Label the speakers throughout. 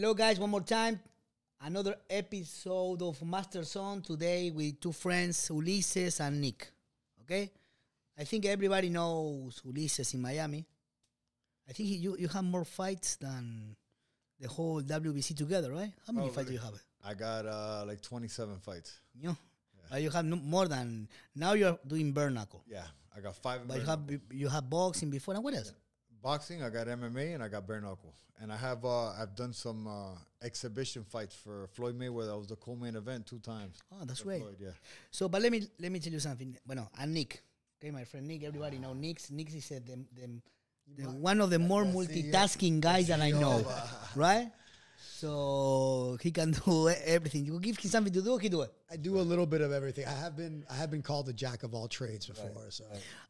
Speaker 1: Hello, guys, one more time. Another episode of Master Zone today with two friends, Ulises and Nick. Okay? I think everybody knows Ulises in Miami. I think you have more fights than the whole WBC together, right? How many fights do you have?
Speaker 2: I got like 27 fights.
Speaker 1: Yeah. You have more than... Now you're doing bare knuckle.
Speaker 2: Yeah, I got 5 in
Speaker 1: But
Speaker 2: bare
Speaker 1: you have boxing before. And what else?
Speaker 2: Yeah. Boxing, I got MMA, and I got bare knuckle. And I have I've done some exhibition fights for Floyd Mayweather. I was the co-main event 2 times.
Speaker 1: Oh, that's great.
Speaker 2: Floyd, yeah.
Speaker 1: So, but let me tell you something. Bueno, and Nick. Okay, my friend Nick. Everybody know Nick. Nick is one of the more multitasking guys that I know, right? So he can do everything. You give him something to do, he do it.
Speaker 3: I do a little bit of everything. I have been called the jack of all trades before. Right. So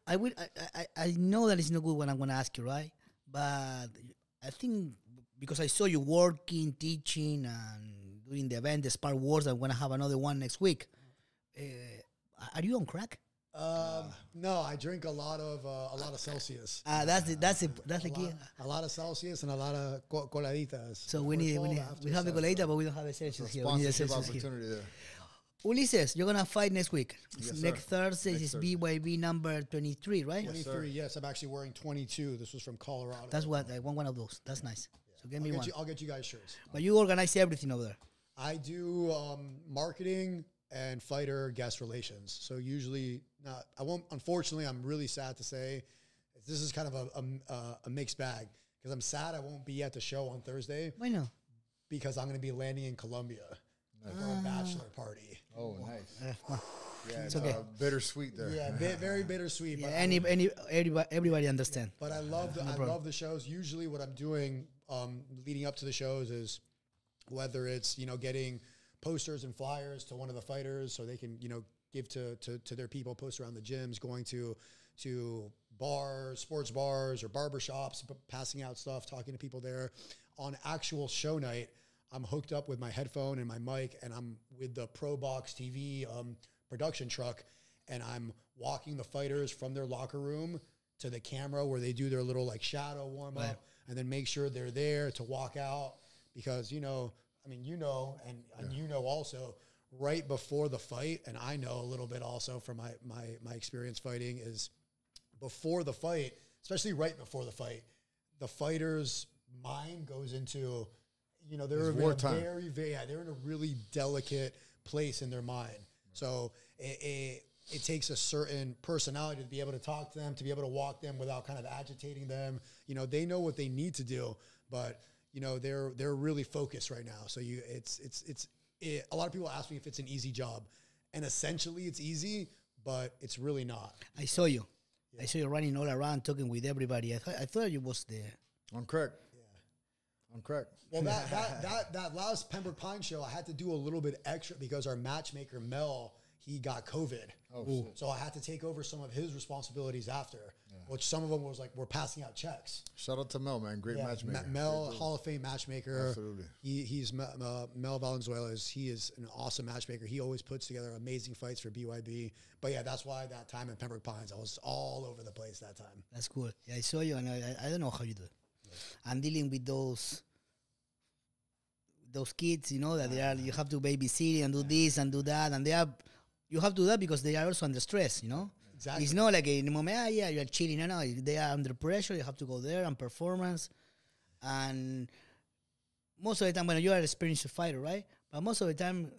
Speaker 1: I know that it's not good what I'm gonna ask you, right? But I think because I saw you working, teaching, and doing the event, the Spar Wars. I'm gonna have another one next week. Are you on crack?
Speaker 3: No, I drink a lot of Celsius.
Speaker 1: That's the key.
Speaker 3: A lot of Celsius and a lot of coladitas.
Speaker 1: So we have the coladita, but we don't have the Celsius here. We need the Celsius
Speaker 2: opportunity
Speaker 1: here.
Speaker 2: there.
Speaker 1: Ulises, you're gonna fight next week.
Speaker 2: Yes,
Speaker 1: next Thursday is BYB number 23, right?
Speaker 3: 23. Yes, I'm actually wearing 22. This was from Colorado.
Speaker 1: That's what I want one of those. That's nice. Yeah. So get me one.
Speaker 3: I'll get you guys shirts.
Speaker 1: But you organize everything over there.
Speaker 3: I do marketing and fighter guest relations. So usually not. I won't. Unfortunately, I'm really sad to say this is kind of a mixed bag because I'm sad I won't be at the show on Thursday.
Speaker 1: Why not?
Speaker 3: Because I'm going to be landing in Colombia for a bachelor party.
Speaker 2: Oh, nice. Yeah,
Speaker 1: it's okay.
Speaker 2: Bittersweet there.
Speaker 3: Yeah, very bittersweet.
Speaker 1: Yeah, everybody understand.
Speaker 3: But I love the shows. Usually, what I'm doing leading up to the shows is whether it's getting posters and flyers to one of the fighters so they can give to their people, post around the gyms, going to bars, sports bars or barbershops, passing out stuff, talking to people there. On actual show night, I'm hooked up with my headphone and my mic, and I'm with the Pro Box TV production truck, and I'm walking the fighters from their locker room to the camera where they do their little shadow warm up, right, and then make sure they're there to walk out because and also right before the fight, and I know a little bit also from my experience fighting is before the fight, especially right before the fight, the fighter's mind goes into they're they're in a really delicate place in their mind. So it takes a certain personality to be able to talk to them, to be able to walk them without kind of agitating them. They know what they need to do, but they're really focused right now. So a lot of people ask me if it's an easy job, and essentially it's easy, but it's really not.
Speaker 1: I saw you. Yeah. I saw you running all around talking with everybody. I thought you was there.
Speaker 2: On crack. On crack.
Speaker 3: Well, that last Pembroke Pines show, I had to do a little bit extra because our matchmaker Mel, he got COVID.
Speaker 2: Oh, shit.
Speaker 3: So I had to take over some of his responsibilities after, which some of them was we're passing out checks.
Speaker 2: Shout out to Mel, man. Great matchmaker.
Speaker 3: Mel, Hall of Fame matchmaker.
Speaker 2: Absolutely.
Speaker 3: He's Mel Valenzuela. He is an awesome matchmaker. He always puts together amazing fights for BYB. But yeah, that's why that time in Pembroke Pines, I was all over the place that time.
Speaker 1: That's cool. Yeah, I saw you, and I don't know how you do it. I'm dealing with those kids, that you have to babysit and do this and do that, and you have to do that because they are also under stress,
Speaker 3: Exactly.
Speaker 1: It's not like in the moment, you're chilling. No, they are under pressure. You have to go there and performance, and most of the time when you are an experienced fighter, right? But most of the time,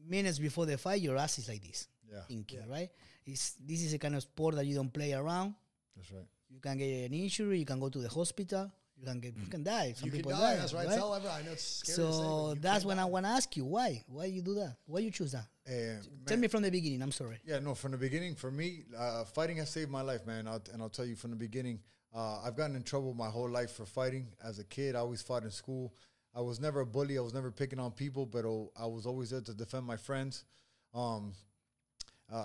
Speaker 1: minutes before the fight, your ass is like this, thinking, right? This is a kind of sport that you don't play around.
Speaker 2: That's right.
Speaker 1: You can get an injury. You can go to the hospital. You can die. Some people
Speaker 3: can die. That's right. Tell everyone. I know it's scary to say,
Speaker 1: so that's when I want to ask you why. Why you do that? Why you choose that? Tell me from the beginning. I'm sorry.
Speaker 2: Yeah, no. From the beginning, for me, fighting has saved my life, man. I'll tell you from the beginning. I've gotten in trouble my whole life for fighting. As a kid, I always fought in school. I was never a bully. I was never picking on people, but I was always there to defend my friends.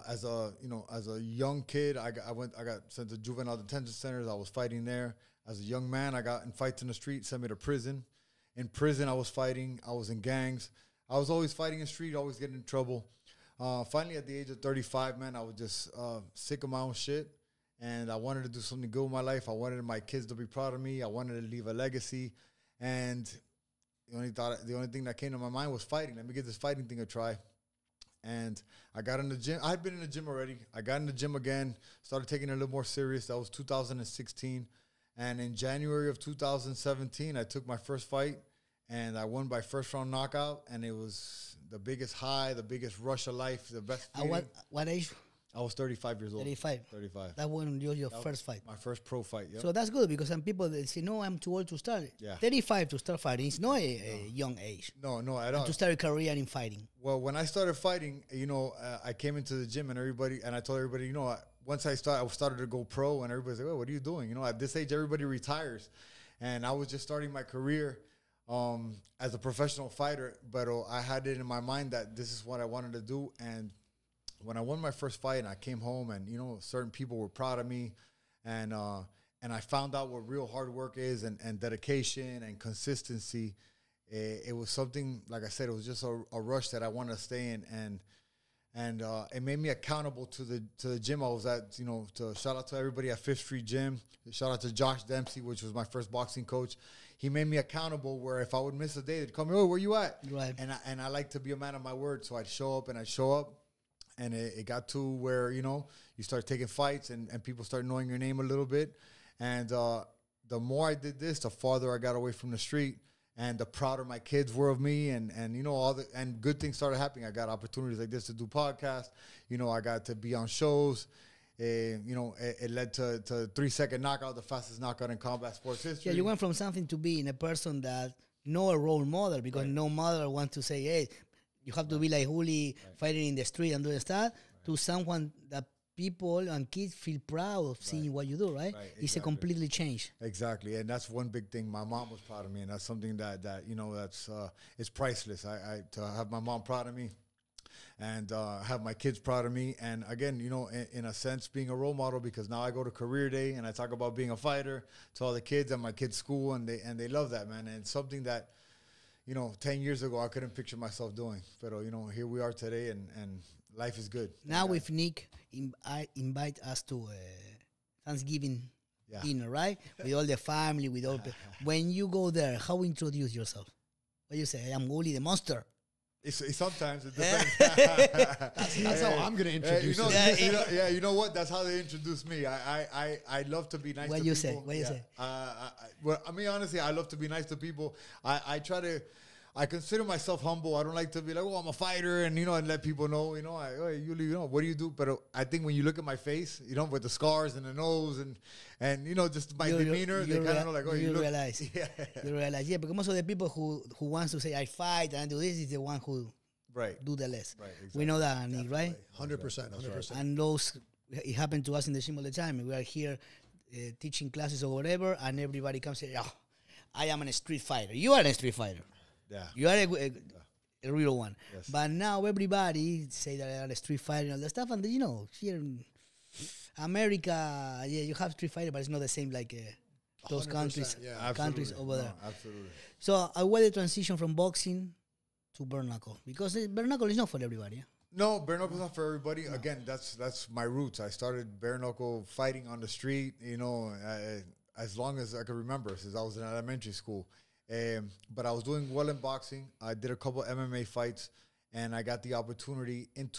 Speaker 2: As a young kid, I got sent to juvenile detention centers. I was fighting there. As a young man, I got in fights in the street, sent me to prison. In prison, I was fighting. I was in gangs. I was always fighting in the street, always getting in trouble. Finally, at the age of 35, man, I was just sick of my own shit. And I wanted to do something good with my life. I wanted my kids to be proud of me. I wanted to leave a legacy. And the only thing that came to my mind was fighting. Let me give this fighting thing a try. And I got in the gym. I had been in the gym already. I got in the gym again, started taking it a little more serious. That was 2016. And in January of 2017, I took my first fight, and I won by first round knockout. And it was the biggest high, the biggest rush of life, the best feeling.
Speaker 1: What age?
Speaker 2: I was 35 years old.
Speaker 1: 35.
Speaker 2: 35.
Speaker 1: That was your first fight.
Speaker 2: My first pro fight, yep.
Speaker 1: So that's good, because some people, they say, no, I'm too old to start.
Speaker 2: Yeah.
Speaker 1: 35 to start fighting. It's not a young age.
Speaker 2: No, at all.
Speaker 1: To start a career in fighting.
Speaker 2: Well, when I started fighting, I came into the gym and I told everybody, once I started to go pro, and everybody's like, oh, what are you doing? At this age, everybody retires. And I was just starting my career as a professional fighter, but I had it in my mind that this is what I wanted to do. And when I won my first fight and I came home, and, certain people were proud of me, and I found out what real hard work is, and dedication and consistency. It was something, like I said, it was just a rush that I wanted to stay in, and it made me accountable to the gym I was at. To shout out to everybody at Fifth Street Gym. Shout out to Josh Dempsey, which was my first boxing coach. He made me accountable, where if I would miss a day, they'd call me, oh, where you at?
Speaker 1: Right.
Speaker 2: And I like to be a man of my word, so I'd show up. And it got to where, you start taking fights, and people start knowing your name a little bit. And the more I did this, the farther I got away from the street, and the prouder my kids were of me. And good things started happening. I got opportunities like this to do podcasts. I got to be on shows. It led to 3-second knockout, the fastest knockout in combat sports history.
Speaker 1: Yeah, you went from something to being a person that no role model, because no mother wants to say, hey, you have to be like Uly, fighting in the street and doing stuff, to someone that people and kids feel proud of seeing what you do, right? It's a completely change.
Speaker 2: Exactly, and that's one big thing. My mom was proud of me, and that's something that it's priceless. I to have my mom proud of me, and have my kids proud of me, and again, in a sense, being a role model, because now I go to career day and I talk about being a fighter to all the kids at my kids' school, and they love that, man. And it's something that 10 years ago, I couldn't picture myself doing. But, here we are today, and life is good.
Speaker 1: Now with Nick, I invite us to Thanksgiving dinner, right? With all the family, with all when you go there, how introduce yourself? What do you say? I'm Uly the Monster.
Speaker 2: Sometimes it depends.
Speaker 3: That's how I'm going to introduce
Speaker 2: you. You know what? That's how they introduce me. I love to be nice to people.
Speaker 1: What do you say?
Speaker 2: Well, I mean, honestly, I love to be nice to people. I consider myself humble. I don't like to be like, oh, I'm a fighter, and and let people know, hey, Uly, what do you do? But I think when you look at my face, with the scars and the nose and just my demeanor, they kind of know like, oh, you
Speaker 1: realize, you realize, because most of the people who wants to say I fight and I do this is the one who do the less.
Speaker 2: Right, exactly.
Speaker 1: We know that, Nick, right?
Speaker 3: 100%.
Speaker 1: And it happened to us in the gym all the time. We are here teaching classes or whatever, and everybody comes and say, oh, I am a street fighter. You are a street fighter.
Speaker 2: Yeah.
Speaker 1: You are a real one.
Speaker 2: Yes.
Speaker 1: But now everybody say that they are a street fighter and all that stuff. And, here in America, you have street fighter, but it's not the same like those countries over there.
Speaker 2: Absolutely.
Speaker 1: So I want the transition from boxing to bare knuckle, because bare knuckle is not for everybody. Yeah?
Speaker 2: No, bare knuckle's not for everybody. No. Again, that's my roots. I started bare knuckle fighting on the street, as long as I could remember, since I was in elementary school. But I was doing well in boxing. I did a couple MMA fights, and I got the opportunity in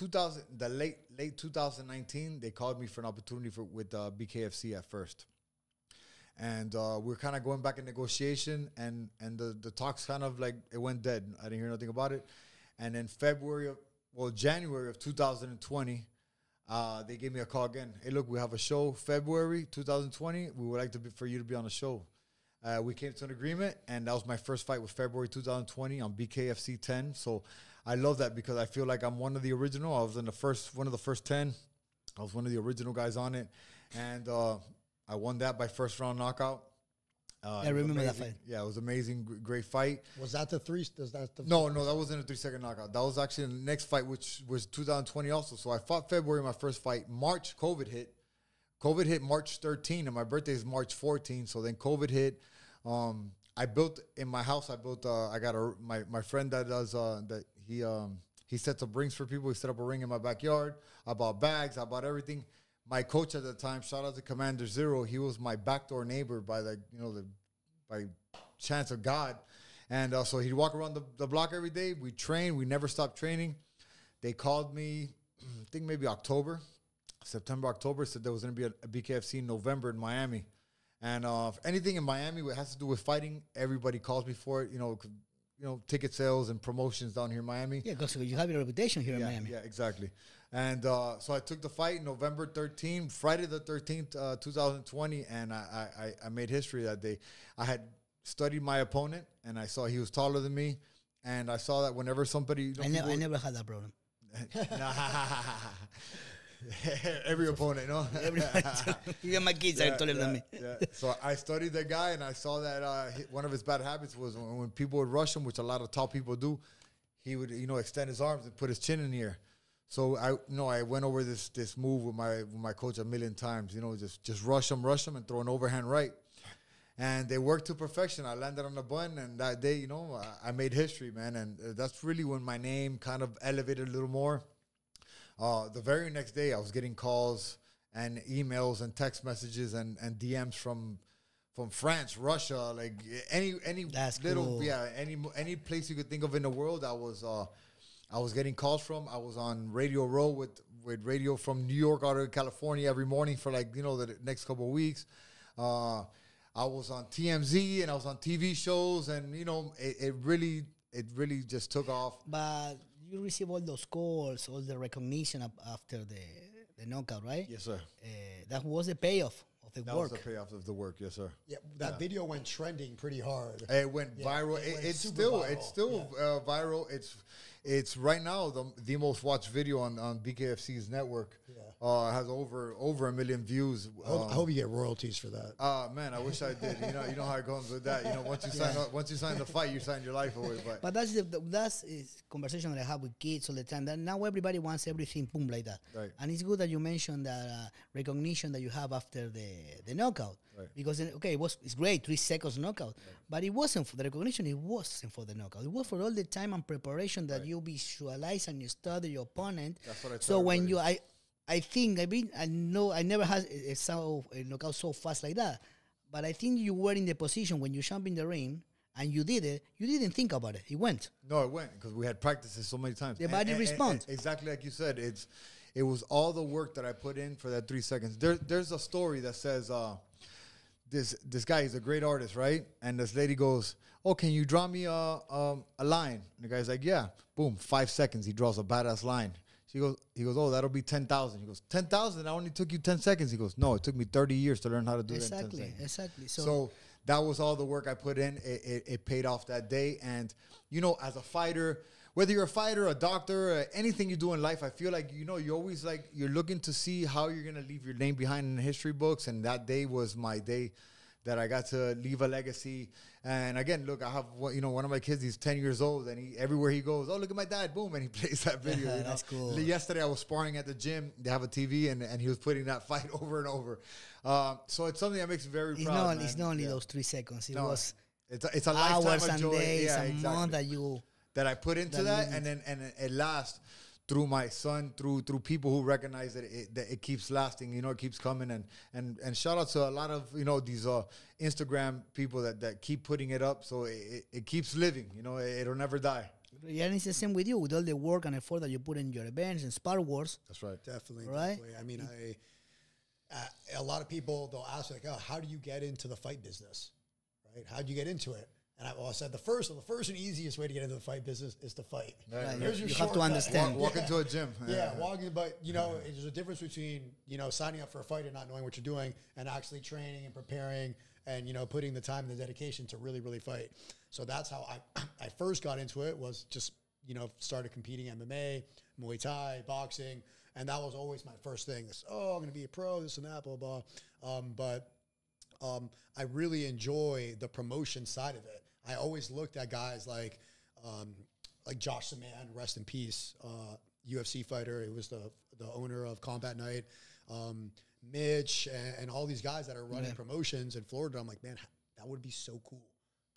Speaker 2: late 2019. They called me for an opportunity with BKFC at first, and we're kind of going back in negotiation, and the talks kind of like it went dead. I didn't hear nothing about it, and then January of 2020. They gave me a call again. Hey, look, we have a show February 2020. We would like for you to be on the show. We came to an agreement, and that was my first fight, was February 2020 on BKFC 10. So I love that, because I feel like I'm one of the original. I was in one of the first 10. I was one of the original guys on it, and I won that by first round knockout.
Speaker 1: I remember that fight.
Speaker 2: Yeah, it was amazing, great fight.
Speaker 3: Was that the three?
Speaker 2: No, that wasn't a 3-second knockout. That was actually the next fight, which was 2020 also. So I fought February, my first fight. March, COVID hit. COVID hit March 13, and my birthday is March 14. So then COVID hit. I built in my house. I got my friend that does that. He sets up rings for people. He set up a ring in my backyard. I bought bags. I bought everything. My coach at the time, shout out to Commander Zero. He was my backdoor neighbor by by chance of God. And so he'd walk around the block every day. We trained. We never stopped training. They called me, I think maybe September, October, said there was going to be a BKFC in November in Miami. And if anything in Miami that has to do with fighting, everybody calls me for it. Ticket sales and promotions down here in Miami.
Speaker 1: Yeah, because you have your reputation here in Miami.
Speaker 2: Yeah, exactly. And so I took the fight November 13th, Friday the 13th, 2020, and I made history that day. I had studied my opponent, and I saw he was taller than me, and I saw that whenever somebody...
Speaker 1: I never had that problem.
Speaker 2: Every opponent, no?
Speaker 1: Even my kids are taller than me.
Speaker 2: Yeah. So I studied the guy, and I saw that one of his bad habits was when people would rush him, which a lot of tall people do, he would, extend his arms and put his chin in the air. So I went over this move with my coach a million times. Just rush him, and throw an overhand right. And they worked to perfection. I landed on the button, and that day, I made history, man. And that's really when my name kind of elevated a little more. The very next day, I was getting calls and emails and text messages and DMs from France, Russia, like any
Speaker 1: That's
Speaker 2: little
Speaker 1: cool.
Speaker 2: any place you could think of in the world. I was getting calls from. I was on Radio Row with radio from New York out of California every morning for the next couple of weeks. I was on TMZ and I was on TV shows, and it really just took off.
Speaker 1: But you receive all those calls, all the recognition after the knockout, right?
Speaker 2: Yes, sir.
Speaker 1: That was the payoff of the
Speaker 2: That
Speaker 1: work.
Speaker 2: was the payoff of the work, yes, sir.
Speaker 3: Yeah, that video went trending pretty hard.
Speaker 2: It went viral. It's still viral. It's right now the most watched video on BKFC's network. Yeah. It has over 1 million views.
Speaker 3: I hope you get royalties for that.
Speaker 2: Man, I wish I did. You know how it goes with that. Once you sign the fight, you sign your life away.
Speaker 1: But that's is conversation that I have with kids all the time. That now everybody wants everything boom like that.
Speaker 2: Right.
Speaker 1: And it's good that you mentioned that recognition that you have after the knockout.
Speaker 2: Right.
Speaker 1: Because it's great, 3 seconds knockout. Right. But it wasn't for the recognition. It wasn't for the knockout. It was for all the time and preparation that you visualize and you study your opponent.
Speaker 2: That's what I
Speaker 1: so when you I know I never had a knockout so fast like that, but I think you were in the position when you jump in the ring and you did it. You didn't think about it. It went.
Speaker 2: No, it went because we had practices so many times.
Speaker 1: The body responds.
Speaker 2: Exactly like you said. It was all the work that I put in for that 3 seconds. There's a story that says this guy is a great artist, right? And this lady goes, "Oh, can you draw me a line?" And the guy's like, "Yeah." Boom, 5 seconds. He draws a badass line. He goes, "Oh, that'll be 10,000." He goes, 10,000? I only took you 10 seconds. He goes, "No, it took me 30 years to learn how to do that in 10 seconds."
Speaker 1: Exactly.
Speaker 2: So that was all the work I put in. It paid off that day. And, as a fighter, whether you're a fighter, a doctor, anything you do in life, I feel like, you're always you're looking to see how you're going to leave your name behind in the history books. And that day was my day that I got to leave a legacy. And again, look, I have one of my kids. He's 10 years old, and everywhere he goes, "Oh, look at my dad!" Boom, and he plays that video.
Speaker 1: That's cool.
Speaker 2: Yesterday, I was sparring at the gym. They have a TV, and he was putting that fight over and over. So it's something that makes me very proud.
Speaker 1: It's not only those 3 seconds.
Speaker 2: It's a lifetime
Speaker 1: hours
Speaker 2: of
Speaker 1: and
Speaker 2: joy.
Speaker 1: days and months
Speaker 2: that I put into that, and it lasts through my son, through people who recognize that it keeps lasting, it keeps coming, and shout out to a lot of these Instagram people that keep putting it up, so it keeps living, it'll never die.
Speaker 1: Yeah, and it's the same with you, with all the work and effort that you put in your events and Spar Wars.
Speaker 2: That's right.
Speaker 3: Definitely.
Speaker 1: Right?
Speaker 3: Definitely. I mean, a lot of people, they'll ask "Oh, how do you get into the fight business? Right? How do you get into it?" And I said the first and easiest way to get into the fight business is to fight.
Speaker 2: Right.
Speaker 3: Here's your
Speaker 1: you have to understand.
Speaker 2: Walk into a gym.
Speaker 3: Walking, but there's a difference between signing up for a fight and not knowing what you're doing, and actually training and preparing and putting the time and the dedication to really, really fight. So that's how I first got into it. Was just started competing MMA, Muay Thai, boxing, and that was always my first thing. I'm going to be a pro, this and that, blah blah. But I really enjoy the promotion side of it. I always looked at guys like Josh Saman, rest in peace, UFC fighter. He was the owner of Combat Night, Mitch, and all these guys that are running promotions in Florida. I'm like, man, that would be so cool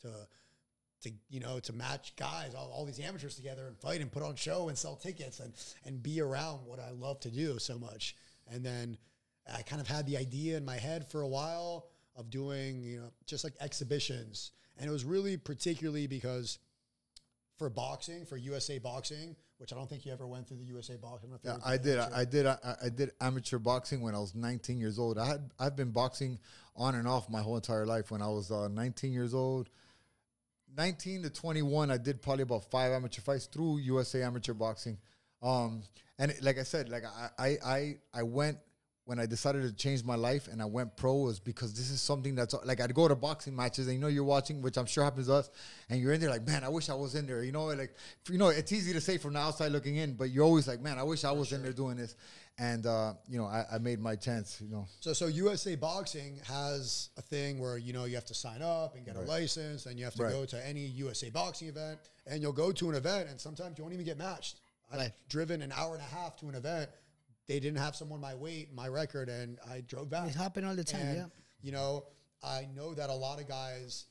Speaker 3: to match guys, all these amateurs together and fight and put on show and sell tickets and be around what I love to do so much. And then I kind of had the idea in my head for a while. of doing, you know, just like exhibitions. And it was really particularly because for boxing, for USA Boxing, which I don't think you ever went through the USA Boxing.
Speaker 2: Yeah, I did amateur boxing when I was 19 years old. I've been boxing on and off my whole entire life. When I was 19 years old, 19 to 21, I did probably about 5 amateur fights through USA Amateur Boxing. Like I said, like I went, when I decided to change my life and I went pro, was because this is something that's like, I'd go to boxing matches and, you know, you're watching, which I'm sure happens to us, and you're in there like, man, I wish I was in there. You know, like, you know, it's easy to say from the outside looking in, but you're always like, man, I wish I was in there doing this. And, you know, I made my chance, you know.
Speaker 3: So USA Boxing has a thing where, you know, you have to sign up and get a license, and you have to go to any USA Boxing event, and you'll go to an event and sometimes you won't even get matched. I've driven an hour and a half to an event. They didn't have someone my weight, my record, and I drove back.
Speaker 1: It happened all the time,
Speaker 3: and, you know, I know that a lot of guys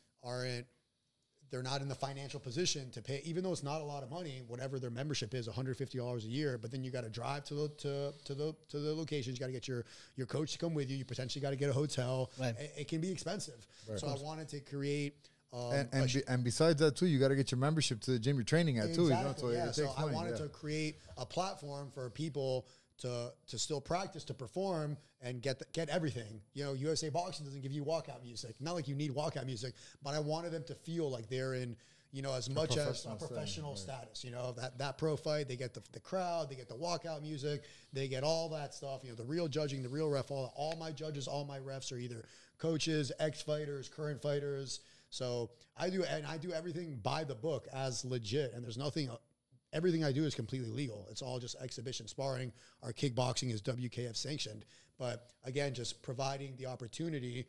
Speaker 3: they're not in the financial position to pay, even though it's not a lot of money, whatever their membership is, $150 a year, but then you got to drive to the locations. You got to get your coach to come with you. You potentially got to get a hotel. Right. It can be expensive. Right. So I wanted to create,
Speaker 2: and besides that too, you got to get your membership to the gym you're training at too. You know?
Speaker 3: So I wanted to create a platform for people to still practice, to perform, and get everything. You know, USA Boxing doesn't give you walkout music. Not like you need walkout music, but I wanted them to feel like they're in, you know, as much as a professional status. You know, that pro fight, they get the crowd, they get the walkout music, they get all that stuff. You know, the real judging, the real ref. All my judges, all my refs are either coaches, ex-fighters, current fighters. So I do everything by the book, as legit, and there's nothing. Everything I do is completely legal. It's all just exhibition sparring. Our kickboxing is WKF sanctioned. But again, just providing the opportunity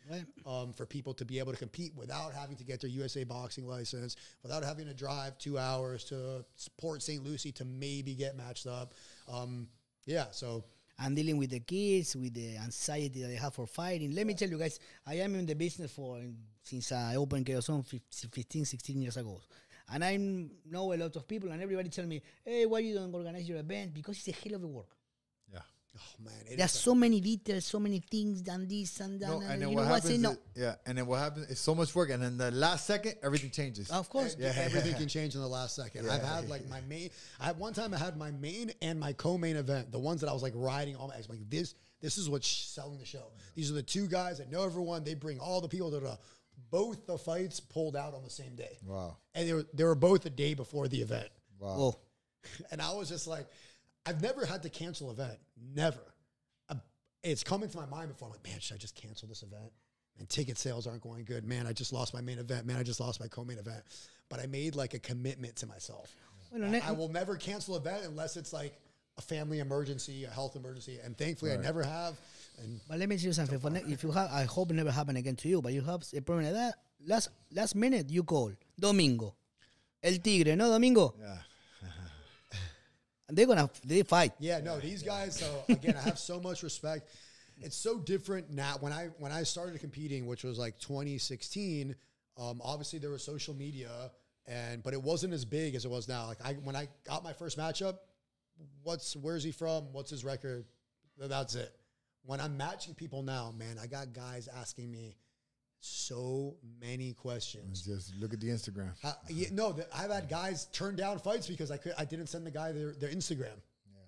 Speaker 3: for people to be able to compete without having to get their USA Boxing license, without having to drive 2 hours to Port St. Lucie to maybe get matched up. So.
Speaker 1: I'm dealing with the kids, with the anxiety that they have for fighting. Let me tell you guys, I am in the business since I opened Chaos Zone 15, 16 years ago. And I know a lot of people, and everybody tell me, hey, why you don't organize your event? Because it's a hell of a work.
Speaker 2: Yeah.
Speaker 3: Oh, man.
Speaker 1: There's so many details, so many things, and this and that.
Speaker 2: And then what happens and then what happens is so much work, and then the last second, everything changes.
Speaker 1: Of course.
Speaker 3: Everything can change in the last second. I've had like my main, one time I had my main and my co-main event, the ones that I was like riding all my, I was like, this is what's selling the show. These are the two guys that know everyone. They bring all the people to both the fights pulled out on the same day.
Speaker 2: Wow.
Speaker 3: And they were both the day before the event.
Speaker 2: Wow. Whoa.
Speaker 3: And I was just like, I've never had to cancel an event. Never. It's come into my mind before. I'm like, man, should I just cancel this event? And ticket sales aren't going good. Man, I just lost my main event. Man, I just lost my co-main event. But I made like a commitment to myself. I will never cancel an event unless it's like a family emergency, a health emergency. And thankfully, I never have.
Speaker 1: But let me tell you something. If you have, I hope it never happen again to you, but you have a problem like that, last minute you call Domingo, El Tigre, no Domingo?
Speaker 2: Yeah.
Speaker 1: And they fight.
Speaker 3: Yeah, no, these guys, so again, I have so much respect. It's so different now. When I started competing, which was like 2016, obviously there was social media, but it wasn't as big as it was now. Like when I got my first matchup, where's he from? What's his record? That's it. When I'm matching people now, man, I got guys asking me so many questions.
Speaker 2: Just look at the Instagram.
Speaker 3: I've had guys turn down fights because I didn't send the guy their Instagram. Yeah.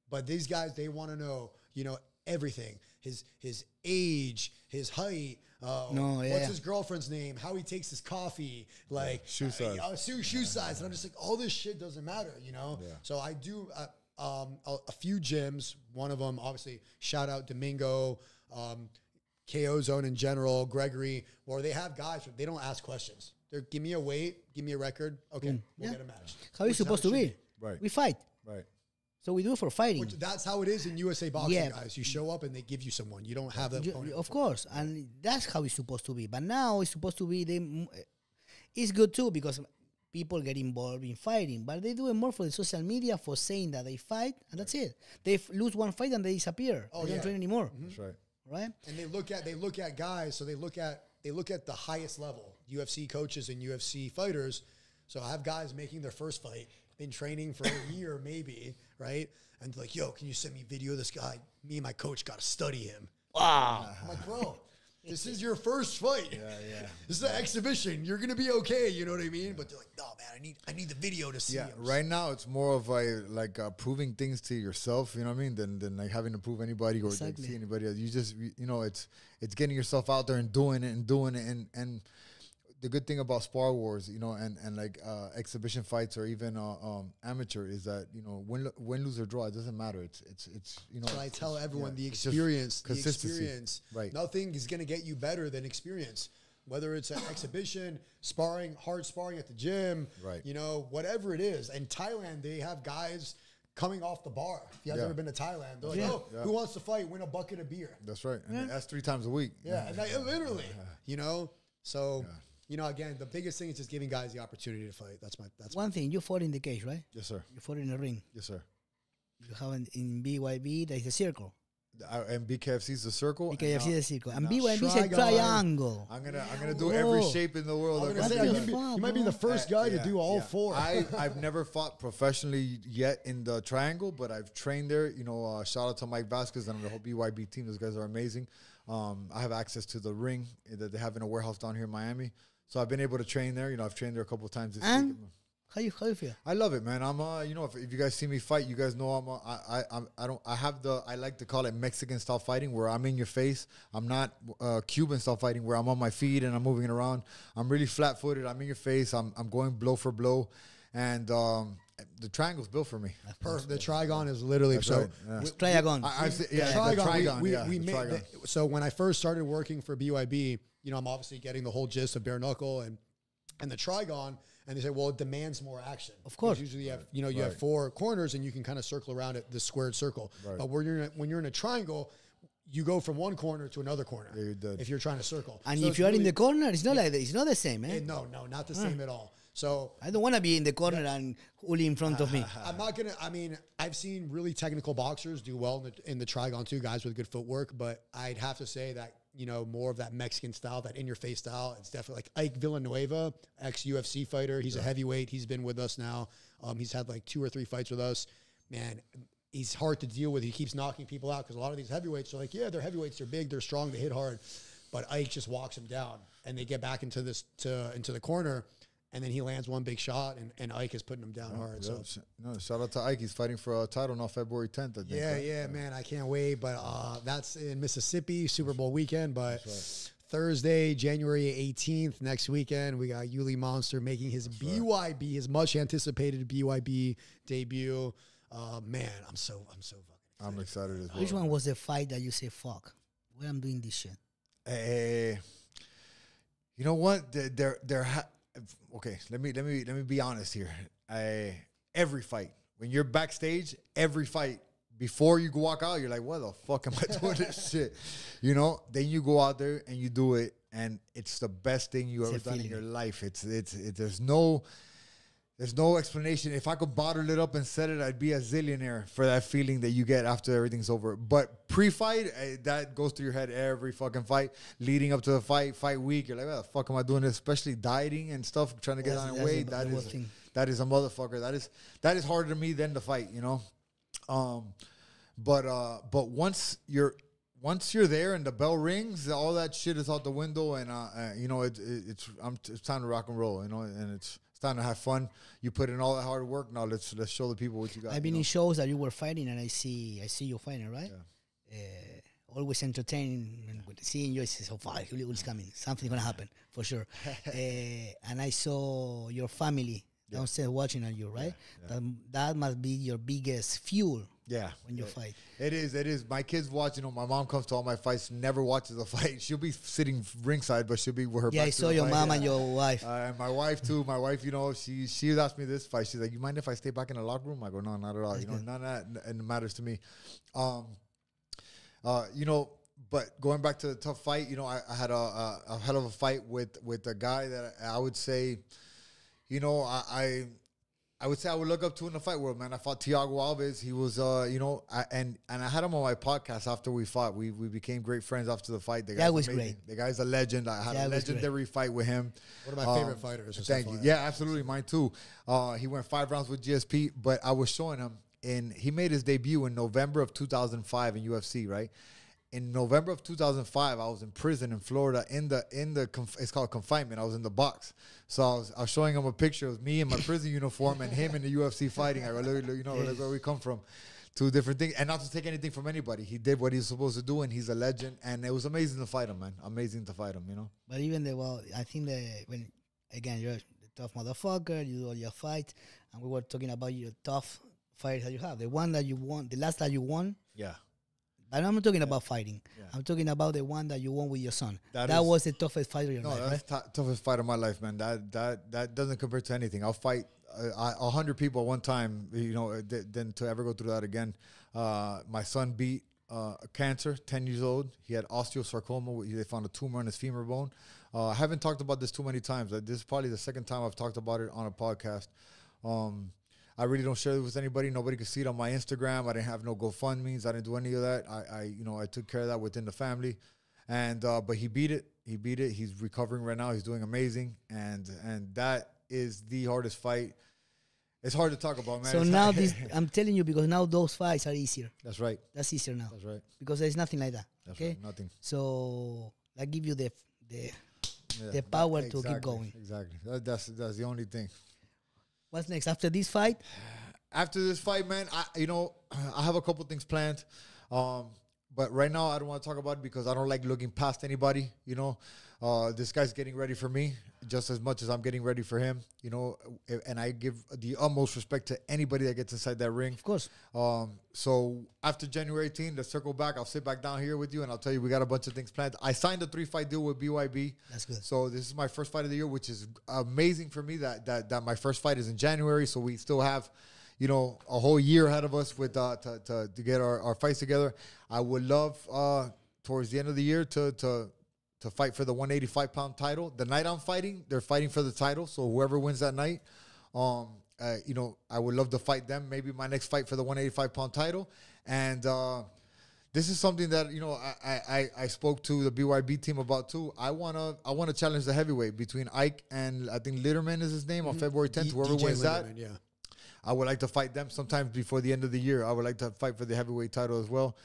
Speaker 3: But these guys, they want to know, you know, everything. His age, his height, what's his girlfriend's name, how he takes his coffee, like
Speaker 2: shoe size.
Speaker 3: Shoe size. And I'm just like, all this shit doesn't matter, you know? Yeah. So I do a few gyms. One of them, obviously, shout out Domingo, KO Zone in general, Gregory, where they have guys, they don't ask questions. They're give me a weight, give me a record. Okay, we'll get a match.
Speaker 1: How it's supposed to be.
Speaker 2: Right.
Speaker 1: We fight.
Speaker 2: Right.
Speaker 1: So we do it for fighting.
Speaker 3: That's how it is in USA Boxing, guys. You show up and they give you someone. You don't have that opponent.
Speaker 1: Of course. And that's how it's supposed to be. But now it's supposed to be, it's good too because people get involved in fighting. But they do it more for the social media, for saying that they fight, and that's it. They lose one fight and they disappear. They don't train anymore.
Speaker 2: Mm-hmm. That's right.
Speaker 1: Right?
Speaker 3: And they look at guys, so they look at the highest level, UFC coaches and UFC fighters. So I have guys making their first fight, been training for a year maybe, right? And like, yo, can you send me video of this guy? Me and my coach got to study him.
Speaker 1: Wow.
Speaker 3: I'm like, bro, This is your first fight.
Speaker 2: Yeah.
Speaker 3: This is an exhibition. You're gonna be okay. You know what I mean? But they're like, no, man, I need the video to see.
Speaker 2: Yeah,
Speaker 3: him.
Speaker 2: right now it's more of like proving things to yourself, you know what I mean, than like having to prove anybody or like, see anybody else. You just, you know, it's getting yourself out there and doing it. And the good thing about Spar Wars, you know, and like exhibition fights or even amateur is that, you know, win, lose, or draw, it doesn't matter. It's you know.
Speaker 3: So I tell everyone the
Speaker 2: experience,
Speaker 3: right? Nothing is going to get you better than experience. Whether it's an exhibition, sparring, hard sparring at the gym,
Speaker 2: right?
Speaker 3: You know, whatever it is. In Thailand, they have guys coming off the bar. If you have ever been to Thailand, they're like, who wants to fight? Win a bucket of beer.
Speaker 2: That's right. And that's 3 times a week.
Speaker 3: Yeah, and literally, you know, so. Yeah. You know, again, the biggest thing is just giving guys the opportunity to fight. That's
Speaker 1: one thing. You fought in the cage, right?
Speaker 2: Yes, sir.
Speaker 1: You fought in the ring.
Speaker 2: Yes, sir.
Speaker 1: You haven't in BYB. There's a circle.
Speaker 2: And BKFC is a circle.
Speaker 1: BKFC is a circle. And BYB is a triangle.
Speaker 2: I'm gonna do every shape in the world.
Speaker 3: You might be the first guy to do all 4.
Speaker 2: I've never fought professionally yet in the triangle, but I've trained there. You know, shout out to Mike Vasquez and the whole BYB team. Those guys are amazing. I have access to the ring that they have in a warehouse down here in Miami. So I've been able to train there. You know, I've trained there a couple of times this week.
Speaker 1: How you feel?
Speaker 2: I love it, man. I'm you know, if you guys see me fight, you guys know I like to call it Mexican style fighting, where I'm in your face. I'm not Cuban style fighting where I'm on my feet and I'm moving it around. I'm really flat footed. I'm in your face. I'm going blow for blow, and the triangle's built for me.
Speaker 3: Perfect. The Trigon is literally
Speaker 2: Trigon.
Speaker 3: Trigon. So when I first started working for BYB, you know, I'm obviously getting the whole gist of bare knuckle and the Trigon, and they say, well, it demands more action.
Speaker 1: Of course.
Speaker 3: Usually you have, you know, you have 4 corners and you can kind of circle around it, the squared circle. Right. But when you're in a triangle, you go from one corner to another corner.
Speaker 2: Yeah, you're dead.
Speaker 3: If you're trying to circle.
Speaker 1: And if you're in the corner, it's not like that. It's not the same, eh?
Speaker 3: No, not the same at all. So
Speaker 1: I don't want to be in the corner and Uly in front of me.
Speaker 3: I'm not going to, I mean, I've seen really technical boxers do well in the Trigon too, guys with good footwork, but I'd have to say that, you know, more of that Mexican style, that in-your-face style. It's definitely like Ike Villanueva, ex-UFC fighter. He's a heavyweight. He's been with us now. He's had like 2 or 3 fights with us. Man, he's hard to deal with. He keeps knocking people out because a lot of these heavyweights are like, yeah, they're heavyweights. They're big. They're strong. They hit hard. But Ike just walks him down, and they get back into the corner. And then he lands one big shot, and Ike is putting him down hard.
Speaker 2: Yeah.
Speaker 3: So,
Speaker 2: no, shout out to Ike. He's fighting for a title now, February 10th. I think,
Speaker 3: yeah, man, I can't wait. But that's in Mississippi, Super Bowl weekend. But Thursday, January 18th, next weekend, we got Uly Monster making his BYB, his much anticipated BYB debut. Man, I'm so fucking excited.
Speaker 2: I'm excited as well.
Speaker 1: Which one was the fight that you say, fuck, why I'm doing this shit?
Speaker 2: You know what? Okay, let me be honest here. Every fight, when you're backstage, every fight, before you walk out, you're like, what the fuck am I doing this shit? You know, then you go out there and you do it, and it's the best thing you ever done in your life. There's no explanation. If I could bottle it up and set it, I'd be a zillionaire for that feeling that you get after everything's over. But pre-fight, that goes through your head every fucking fight. Leading up to the fight week, you're like, what the fuck am I doing this? Especially dieting and stuff, trying to get on weight. That is a motherfucker. That is harder to me than the fight, you know? But once you're there and the bell rings, all that shit is out the window, and you know, it's time to rock and roll, you know, and it's time to have fun. You put in all that hard work. Now let's show the people what you got.
Speaker 1: I've been in shows that you were fighting, and I see you fighting, right? Yeah. Always entertaining, and seeing you, I say, so far, Uly's coming. Something's gonna happen for sure. And I saw your family downstairs watching on you, right? Yeah. That must be your biggest fuel.
Speaker 2: Yeah,
Speaker 1: when you fight.
Speaker 2: It is. My kids watch. You know, my mom comes to all my fights, never watches a fight. She'll be sitting ringside, but she'll be with her.
Speaker 1: Yeah, I saw your mom and your wife.
Speaker 2: And my wife too. My wife, you know, she asked me this fight. She's like, "You mind if I stay back in the locker room?" I go, "No, not at all. That's none of that, and it matters to me." You know, but going back to the tough fight, you know, I had a hell of a fight with a guy that I would say, you know, I would say I would look up to in the fight world, man. I fought Thiago Alves. He was, you know, and I had him on my podcast after we fought. We became great friends after the fight.
Speaker 1: That was great.
Speaker 2: The guy's a legend. I had a legendary fight with him.
Speaker 3: One of my favorite fighters.
Speaker 2: Thank you. Yeah, absolutely. Mine too. He went 5 rounds with GSP, but I was showing him, and he made his debut in November of 2005 in UFC, right? in November of 2005, I was in prison in Florida it's called confinement. I was in the box. So I was showing him a picture of me in my prison uniform and him in the UFC fighting. I go, look, you know, that's where we come from. Two different things. And not to take anything from anybody. He did what he was supposed to do, and he's a legend. And it was amazing to fight him, man. Amazing to fight him, you know.
Speaker 1: But even I think when, again, you're a tough motherfucker, you do all your fight, and we were talking about your tough fights that you have. The one that you won, the last that you won.
Speaker 2: Yeah.
Speaker 1: But I'm not talking about fighting.
Speaker 2: Yeah.
Speaker 1: I'm talking about the one that you won with your son. That
Speaker 2: is,
Speaker 1: was the toughest fight of your life,
Speaker 2: that's
Speaker 1: right?
Speaker 2: toughest fight of my life, man. That doesn't compare to anything. I'll fight 100 people at one time, you know, than to ever go through that again. My son beat cancer, 10 years old. He had osteosarcoma. They found a tumor in his femur bone. I haven't talked about this too many times. This is probably the second time I've talked about it on a podcast. I really don't share it with anybody. Nobody could see it on my Instagram. I didn't have no GoFundMes. I didn't do any of that. I took care of that within the family. And but he beat it. He beat it. He's recovering right now. He's doing amazing. And that is the hardest fight. It's hard to talk about, man.
Speaker 1: So now I'm telling you, because now those fights are easier.
Speaker 2: That's right.
Speaker 1: That's easier now.
Speaker 2: That's right.
Speaker 1: Because there's nothing like that.
Speaker 2: That's
Speaker 1: okay?
Speaker 2: right. Nothing.
Speaker 1: So that give you the power to keep going.
Speaker 2: Exactly. That's the only thing.
Speaker 1: What's next after this fight?
Speaker 2: After this fight, man, I have a couple things planned. But right now, I don't want to talk about it because I don't like looking past anybody, you know. This guy's getting ready for me just as much as I'm getting ready for him, you know. And I give the utmost respect to anybody that gets inside that ring.
Speaker 1: Of course.
Speaker 2: So after January 18th, let's circle back. I'll sit back down here with you, and I'll tell you we got a bunch of things planned. I signed a 3-fight deal with BYB.
Speaker 1: That's good.
Speaker 2: So this is my first fight of the year, which is amazing for me that my first fight is in January. So we still have, you know, a whole year ahead of us with to get our fights together. I would love towards the end of the year to fight for the 185-pound title. The night I'm fighting, they're fighting for the title. So whoever wins that night, you know, I would love to fight them. Maybe my next fight for the 185-pound title. And this is something that, you know, I spoke to the BYB team about too. I wanna challenge the heavyweight between Ike and I think Litterman is his name on February 10th. Whoever wins that. Yeah. I would like to fight them sometime before the end of the year. I would like to fight for the heavyweight title as well.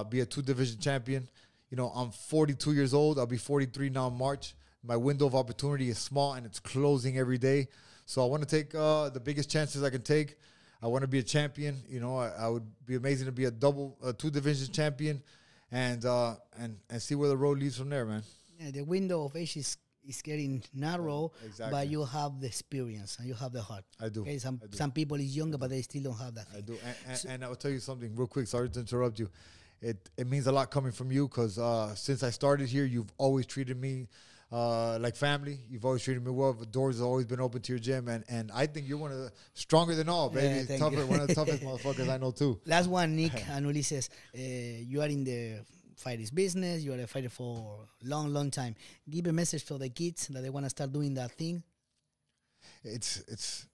Speaker 2: Be a 2-division champion. You know, I'm 42 years old. I'll be 43 now in March. My window of opportunity is small, and it's closing every day. So I want to take the biggest chances I can take. I want to be a champion. You know, I would be amazing to be a 2-division champion and see where the road leads from there, man.
Speaker 1: Yeah, the window of age is getting narrow,
Speaker 2: exactly.
Speaker 1: But you have the experience and you have the heart.
Speaker 2: I do.
Speaker 1: Okay? Some people is younger, but they still don't have that thing.
Speaker 2: I do. And I will tell you something real quick. Sorry to interrupt you. It means a lot coming from you because since I started here, you've always treated me like family. You've always treated me well. The doors have always been open to your gym. And I think you're one of the stronger than all, baby.
Speaker 1: Yeah,
Speaker 2: One of the toughest motherfuckers I know, too.
Speaker 1: Last one, Nick and Ulises. You are in the fighting business. You are a fighter for a long, long time. Give a message for the kids that they want to start doing that thing.
Speaker 2: It's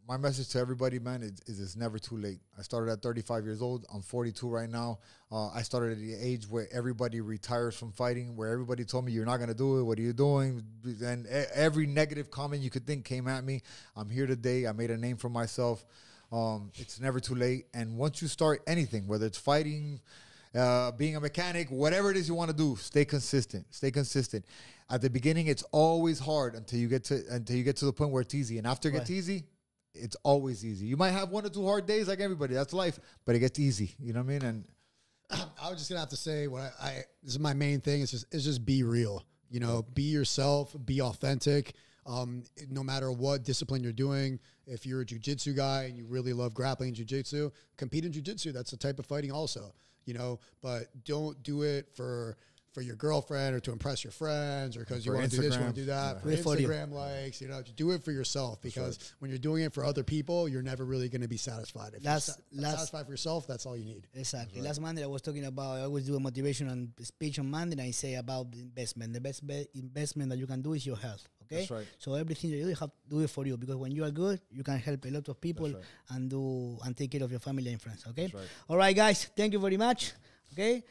Speaker 2: my message to everybody, man, is it's never too late. I started at 35 years old. I'm 42 right now. I started at the age where everybody retires from fighting, where everybody told me, you're not going to do it. What are you doing? And every negative comment you could think came at me. I'm here today. I made a name for myself. It's never too late. And once you start anything, whether it's fighting, being a mechanic, whatever it is you want to do, stay consistent. Stay consistent. At the beginning, it's always hard until you get to the point where it's easy. And after it gets easy, it's always easy. You might have 1 or 2 hard days like everybody. That's life. But it gets easy. You know what I mean? And
Speaker 3: I was just gonna have to say what this is my main thing. It's just be real. You know, be yourself, be authentic. No matter what discipline you're doing, if you're a jiu-jitsu guy and you really love grappling jiu-jitsu, compete in jiu-jitsu. That's a type of fighting also, you know, but don't do it for your girlfriend or to impress your friends or because you want to do this, you want to do that, for Instagram likes, you know, do it for yourself because when you're doing it for other people, you're never really going to be satisfied. If you're satisfied for yourself, that's all you need.
Speaker 1: Exactly. Last Monday I was talking about, I always do a motivational speech on Monday and I say about the investment. The best investment that you can do is your health. Okay?
Speaker 2: That's right.
Speaker 1: So everything that you do, you have to do it for you because when you are good, you can help a lot of people and take care of your family and friends. Okay?
Speaker 2: That's right.
Speaker 1: All right, guys. Thank you very much. Okay,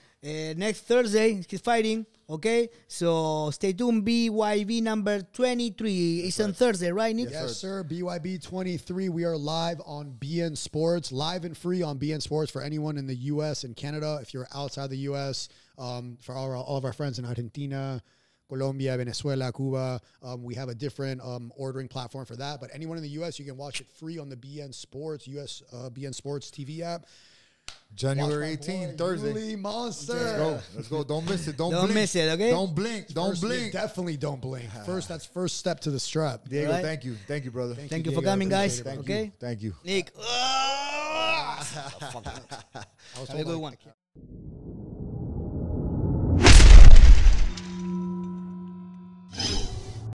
Speaker 1: next Thursday he's fighting. Okay, so stay tuned. BYB number 23. It's on Thursday, right, Nick?
Speaker 3: Yes, sir. BYB 23. We are live on BN Sports, live and free on BN Sports for anyone in the U.S. and Canada. If you're outside the U.S., For all of our friends in Argentina, Colombia, Venezuela, Cuba, we have a different ordering platform for that. But anyone in the U.S., you can watch it free on the BN Sports, U.S. BN Sports TV app.
Speaker 2: January 18th, Thursday.
Speaker 3: Uly Monster.
Speaker 2: Let's go. Let's go. Don't miss it. Don't blink.
Speaker 1: miss it, okay?
Speaker 2: Don't blink. Don't
Speaker 3: First, you
Speaker 2: blink.
Speaker 3: definitely don't blink. That's first step to the strap.
Speaker 2: Diego,
Speaker 1: Right.
Speaker 2: thank you. Thank you, brother.
Speaker 1: Thank you for
Speaker 3: Diego.
Speaker 1: coming, guys.
Speaker 3: Appreciate it,
Speaker 2: Thank
Speaker 1: Okay,
Speaker 2: you. Thank you.
Speaker 1: Nick.
Speaker 3: I was
Speaker 1: Have a
Speaker 3: told
Speaker 1: good
Speaker 3: I
Speaker 1: one.
Speaker 3: can't-